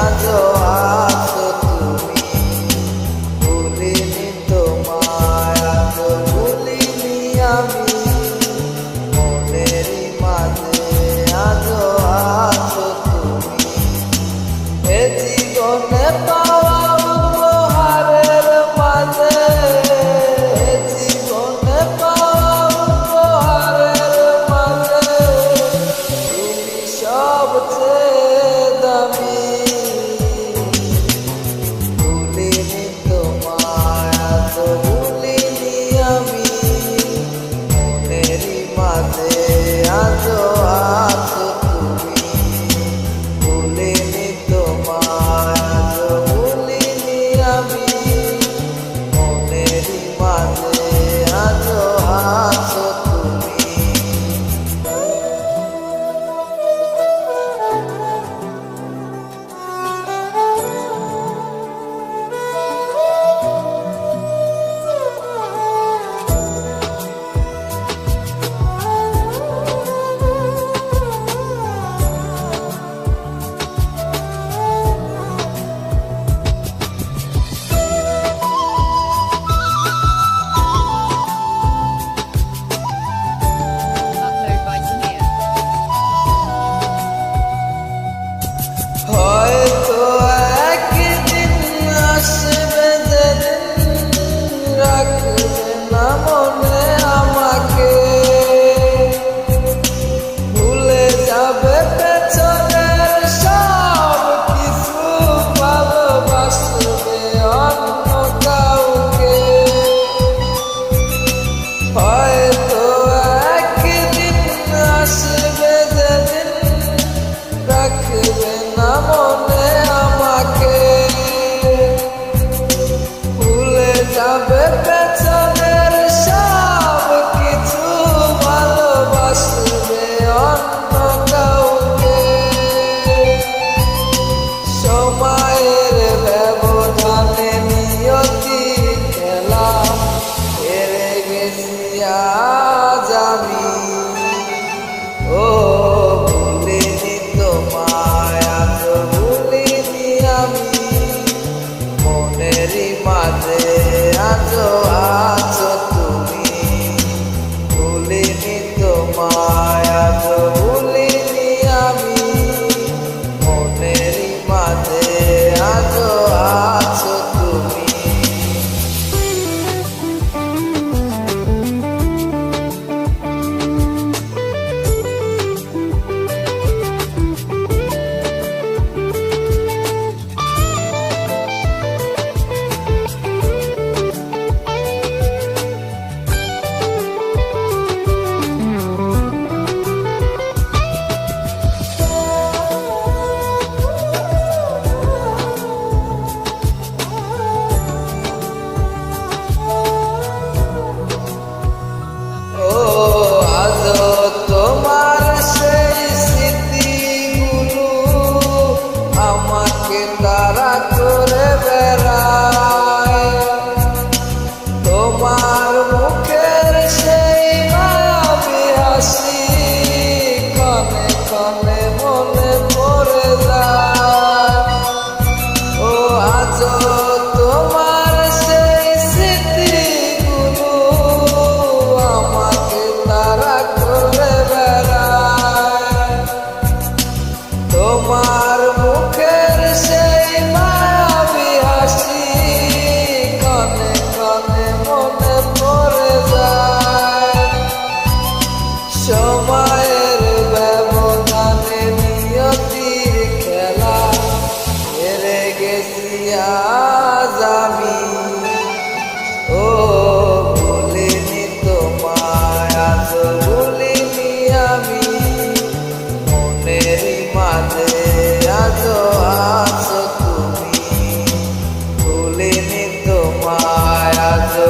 আজো আছো তুমি, ভুলিনি তোমায় আজো ভুলিনি আমি, মনেরই মাঝে আজো আছো তুমি। এ জীবনে পাওয়া উপহারের মাঝে, এ জীবনে পাওয়া উপহারের মাঝে তুমি সবচেয়ে দামি। ভুলিনি তোমায় আজো ভুলিনি আমি, মনেরই মাঝে আজো আছো তুমি। ভুলিনি তোমায় আজো ভুলিনি আমি, মনেরই মাঝে আজো আছো তুমি। Upload by Samir. হয়তো একদিন আসবে যেদিন রাখবে না মনে আমাকে, ভুলে যাবে পেছনের সব কিছু, ভালোবাসবে অন্য কাউকে। হয়তো একদিন আসবে যেদিন রাখবে না মনে আমাকে, ভুলে যাবে পেছনের সব কিছু, ভালোবাসবে অন্য কাউকে। সময়ের ব্যবধানে নিয়তির খেলা হেরে গেছি আজ আমি। ও ভুলিনি তোমায় আজো ভুলিনি আমি, মনেরই মাঝে আজো আছো তুমি। ভুলিনি তোমায় আজো ভুলিনি আমি, মনেরই মাঝে আজো আছো তুমি। ও আজো তোমার সেই স্মৃতিগুলো আমাকে তাড়া করে বেড়ায়, তোমার মুখের সেই মায়াবী হাসি ক্ষণে ক্ষণে মনে পড়ে যায়। ও আজো তোমার সেই স্মৃতিগুলো আমাকে তাড়া করে বেড়ায়, তোমার মুখের সেই মায়াবী হাসি ক্ষণে ক্ষণে মনে পড়ে যায়। সময়ের ব্যবধানে নিয়তির খেলা হেরে গেছি আজ আমি। ও ভুলিনি তোমায় আজো ভুলিনি আমি, মনেরই মাঝে আজো আছো তুমি। ভুলিনি তোমায় আজো